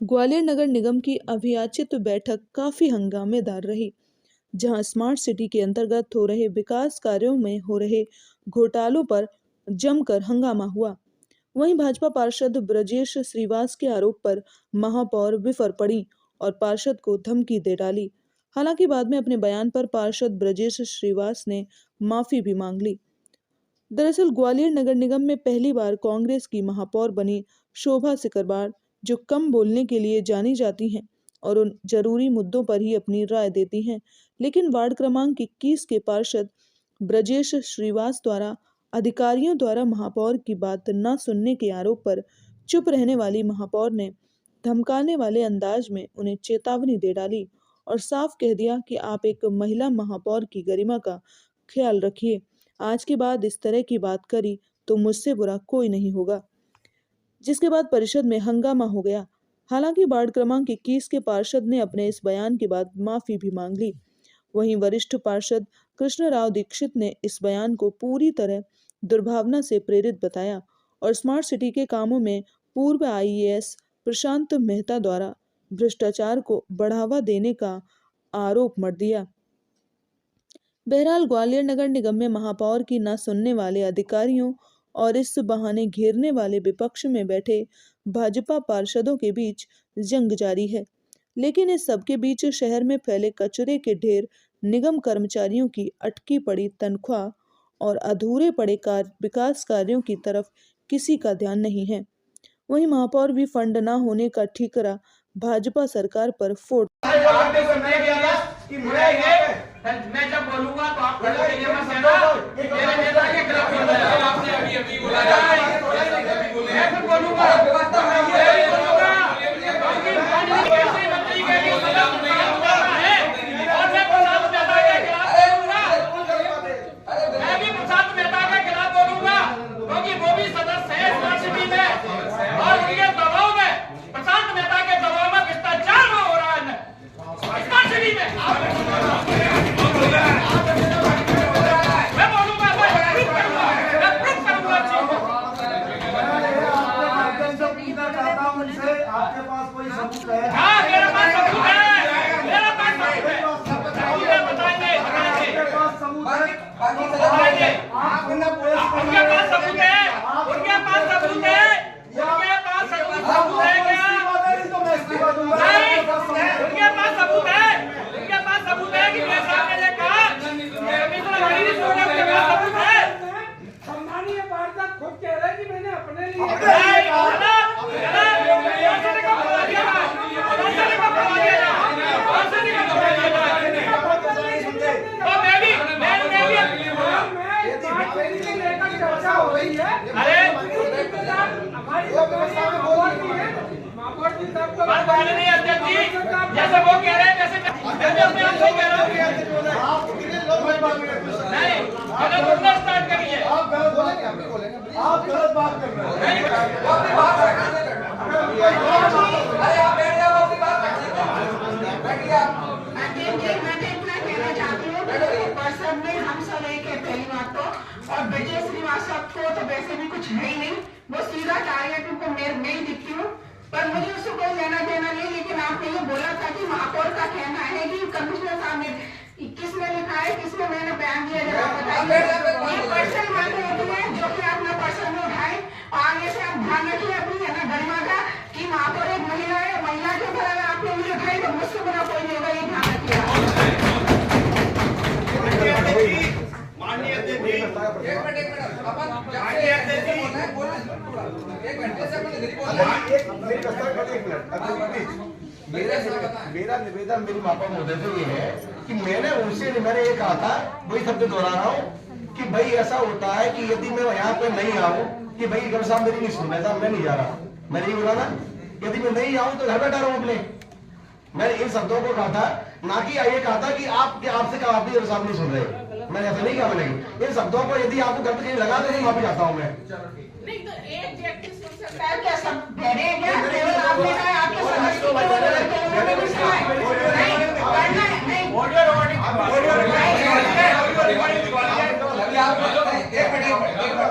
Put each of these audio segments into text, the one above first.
ग्वालियर नगर निगम की अभियाचित बैठक काफी हंगामेदार रही, जहां स्मार्ट सिटी के अंतर्गत हो रहे विकास कार्यों में हो रहे घोटालों पर जमकर हंगामा हुआ। वहीं भाजपा पार्षद ब्रजेश श्रीवास के आरोप पर महापौर विफर पड़ी और पार्षद को धमकी दे डाली। हालांकि बाद में अपने बयान पर पार्षद ब्रजेश श्रीवास ने माफी भी मांग ली। दरअसल ग्वालियर नगर निगम में पहली बार कांग्रेस की महापौर बनी शोभा सिकरवार, जो कम बोलने के लिए जानी जाती हैं और उन जरूरी मुद्दों पर ही अपनी राय देती हैं, लेकिन वार्ड क्रमांक 21 के पार्षद ब्रजेश श्रीवास द्वारा अधिकारियों द्वारा महापौर की बात न सुनने के आरोप पर चुप रहने वाली महापौर ने धमकाने वाले अंदाज में उन्हें चेतावनी दे डाली और साफ कह दिया कि आप एक महिला महापौर की गरिमा का ख्याल रखिए। आज के बाद इस तरह की बात करी तो मुझसे बुरा कोई नहीं होगा। जिसके बाद परिषद में हंगामा हो गया। हालांकि वार्ड क्रमांक 21 के पार्षद ने अपने इस बयान के बाद माफी भी मांग ली। वहीं वरिष्ठ पार्षद कृष्णराव दीक्षित ने इस बयान को पूरी तरह दुर्भावना से प्रेरित बताया और स्मार्ट सिटी के कामों में पूर्व आईएएस प्रशांत मेहता द्वारा भ्रष्टाचार को बढ़ावा देने का आरोप मढ़ दिया। बहरहाल ग्वालियर नगर निगम में महापौर की न सुनने वाले अधिकारियों और इस बहाने घेरने वाले विपक्ष में बैठे भाजपा पार्षदों के बीच जंग जारी है। लेकिन इस सबके बीच शहर में फैले कचरे के ढेर, निगम कर्मचारियों की अटकी पड़ी तनख्वाह और अधूरे पड़े विकास कार्यों की तरफ किसी का ध्यान नहीं है। वहीं महापौर भी फंड न होने का ठीकरा भाजपा सरकार पर फोड़। मैं जब बोलूंगा तो आप मेरे नेता के खिलाफ आपने अभी बोलूंगा जैसे वो कह रहे हैं वैसे अपने आप सही कह रहा हूँ। नहीं गलत बोलना स्टार्ट करिए। आप गलत बोलेंगे, हम भी बोलेंगे। आप गलत बात कर रहे हैं। अरे आप बैठ जाओ, अपनी बात बैठिए आप। मैं इतना कहना चाहती हूँ पर्सन में हम सब एक है पहली बात तो, और ब्रजेश श्रीवास्तव को तो वैसे भी कुछ है ही नहीं, वो सीधा टारगेट उनको मैं ही दिखती हूँ, पर मुझे उससे कोई लेना देना नहीं। लेकिन आपने ये बोला था कि महापौर का कहना है कि कमिश्नर साहब ने किसने लिखा है, किसने मैंने बयान दिया, जरा बताइए। ये पर्सनल बातें होती है जो कि आप ना पर्सन में उठाए और आगे से आप ध्यान रखिए अपनी है ना गरिमा का कि महापौर एक महिला है, महिला के ऊपर अगर आपने मुझे उठाई तो मुझसे बड़ा कोई नहीं होगा, ये ध्यान रखिएगा। मेरा निवेदन मेरी मापा महोदय से ये है कि मैंने ये कहा था, वही शब्द दोहरा रहा हूँ कि भाई ऐसा होता है कि यदि मैं यहाँ पे नहीं आऊँ कि भाई घर साहब मेरी नहीं सुन रहे साहब, मैं नहीं जा रहा, मैंने ये बोला ना, यदि मैं नहीं आऊँ तो घर बैठा रहूँ अपने। मैंने इन शब्दों को कहा था, ना कि ये कहा था कि आपसे कहा आप घर साहब नहीं सुन रहे, मैंने ऐसा नहीं कहा। मैंने इन शब्दों को यदि आपको गलत कहीं लगा तो वहां पे जाता हूँ मैं। नहीं तो एक व्यक्ति सुन सकता है क्या सब भेड़े क्या केवल आपने कहा आपके समझ को ऑडियो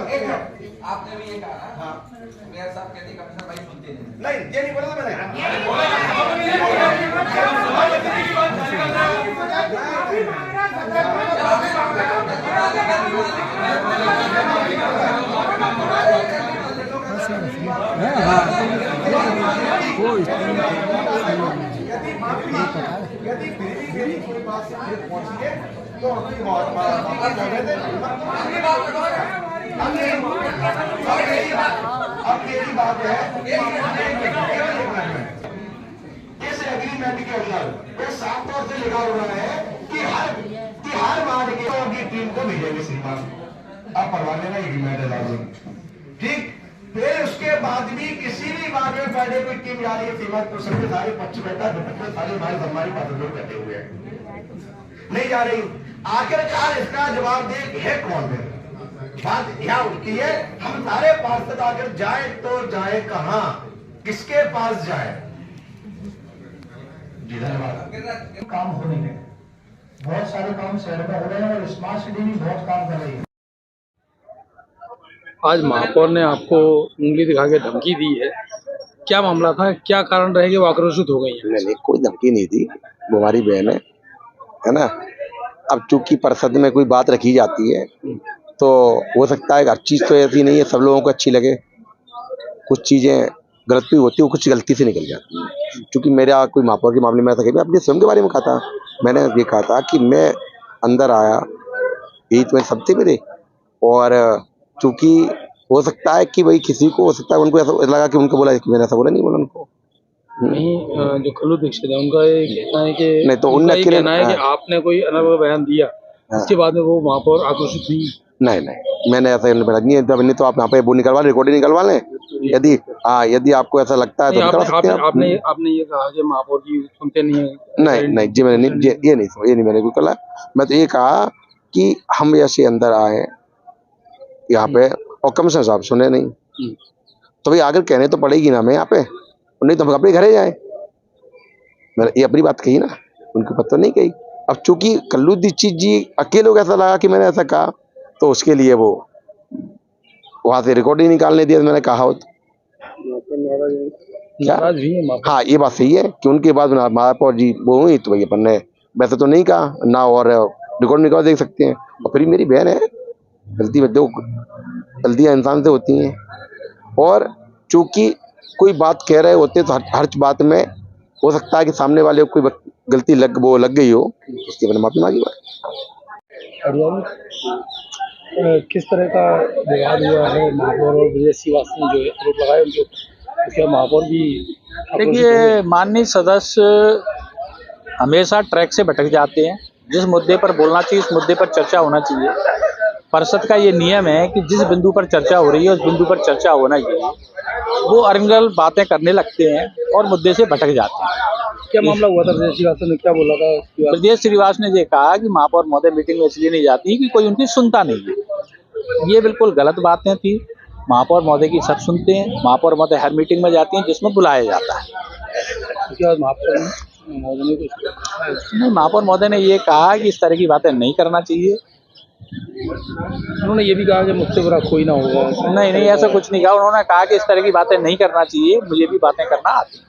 आपने भी ये कहा ना, हाँ मेयर साहब कहते कमिश्नर भाई सुनते नहीं। नहीं, ये नहीं बोला था मैंने। यदि फिर भी मेरी कोई बात से फिर पहुंची है तो अपनी बात अब मेरी बात है, इस एग्रीमेंट के अंदर ये साफ तौर से लिखा हुआ है कि हर वार्ड के उनकी टीम को भेजेंगे श्रीमान। अब परवा लेना एग्रीमेंट है लाजमी, ठीक। फिर उसके बाद भी किसी भी वार्ड में पहले कोई टीम जा रही है श्रीमान, तो सबके सारे पक्ष बैठा सारे भाई हमारी बात बैठे हुए हैं, नहीं जा रही। आखिरकार इसका जवाब दे है कौन है? बात यहाँ उठती है, हम सारे पार्षद आकर जाए तो जाए कहां, किसके पास जाए? जी धन्यवाद। काम होने में बहुत सारे काम शहर में हो रहे हैं और स्मार्ट सिटी भी बहुत काम कर रही है। आज महापौर ने आपको उंगली दिखा के धमकी दी है, क्या मामला था, क्या कारण रहे कि वो आक्रोशित हो गई है? नहीं, कोई धमकी नहीं थी, वो हमारी बहन है ना। अब चूंकि परिषद में कोई बात रखी जाती है तो हो सकता है हर चीज़ तो ऐसी नहीं है सब लोगों को अच्छी लगे, कुछ चीज़ें गलत भी होती है, कुछ गलती से निकल जाती है। क्योंकि मेरा कोई महापौर के मामले में ऐसा कहीं अपने स्वयं के बारे में कहा था, मैंने ये कहा था कि मैं अंदर आया, यही तो सब थे मेरे, और चूंकि हो सकता है कि भाई किसी को हो सकता है उनको ऐसा लगा कि उनको बोला कि मैंने ऐसा बोला, नहीं बोला उनको। नहीं, जो खल्लू दीक्षित है उनका ये कहना है कि नहीं तो उनका ये कहना है कि आपने कोई अलग बयान दिया, इसके बाद में वो महापौर आक्रोशित हुई। नहीं, मैंने ऐसा नहीं बोला, नहीं तो आप यहाँ पे वो निकलवा लें, रिकॉर्डिंग निकलवा लें, यदि आपको ऐसा लगता है तो निकलवा सकते हैं। आपने ये कहा कि महापौर की सुनते नहीं है? नहीं जी, मैंने नहीं, ये नहीं मैंने कोई कहा। मैं तो ये कहा कि हम ऐसे अंदर आए यहाँ पे और कमिश्नर साहब सुने नहीं, तो भाई आगे कहने तो पड़ेगी ना हमें यहाँ पे, नहीं तो हम अपने घरे जाए। मैंने ये अपनी बात कही ना, उनकी बात तो नहीं कही। अब चूंकि कल्लू दीक्षित जी अकेले लोग ऐसा लगा कि मैंने ऐसा कहा, तो उसके लिए वो वहां से रिकॉर्डिंग निकालने दिया, मैंने कहा हो क्या? हाँ, ये बात सही है कि उनके बाद महापौर जी वो हुई तो भाई अपन ने वैसे तो नहीं कहा ना, और रिकॉर्ड निकाल देख सकते हैं। और फिर मेरी बहन है, गलतियां इंसान से होती हैं, और चूंकि कोई बात कह रहे होते तो हर बात में हो सकता है कि सामने वाले को कोई गलती लग गई हो, उसकी मैंने माफी मांगी। किस तरह का विवाद हुआ है महापौर और ब्रजेश श्रीवास्तव ने जो आरोप लगाए उनके, उसके महापौर भी? देखिए, माननीय सदस्य हमेशा ट्रैक से भटक जाते हैं। जिस मुद्दे पर बोलना चाहिए उस मुद्दे पर चर्चा होना चाहिए। परिषद का ये नियम है कि जिस बिंदु पर चर्चा हो रही है उस बिंदु पर चर्चा होना चाहिए। वो अरंगल बातें करने लगते हैं और मुद्दे से भटक जाते हैं। क्या मामला हुआ था? ब्रजेश श्रीवास्तव ने क्या बोला था? ब्रजेश श्रीवास्तव ने ये कहा कि महापौर महोदय मीटिंग में इसलिए नहीं जाती कि कोई उनकी सुनता नहीं है। ये बिल्कुल गलत बातें थी। महापौर महोदय की सब सुनते हैं। महापौर महोदय हर मीटिंग में जाती हैं जिसमें बुलाया जाता है। उसके बाद महापौर महोदय ने ये कहा कि इस तरह की बातें नहीं करना चाहिए। उन्होंने ये भी कहा कि मुझसे बुरा कोई ना होगा। नहीं, ऐसा कुछ नहीं कहा। उन्होंने कहा कि इस तरह की बातें नहीं करना चाहिए, मुझे भी बातें करना आती है।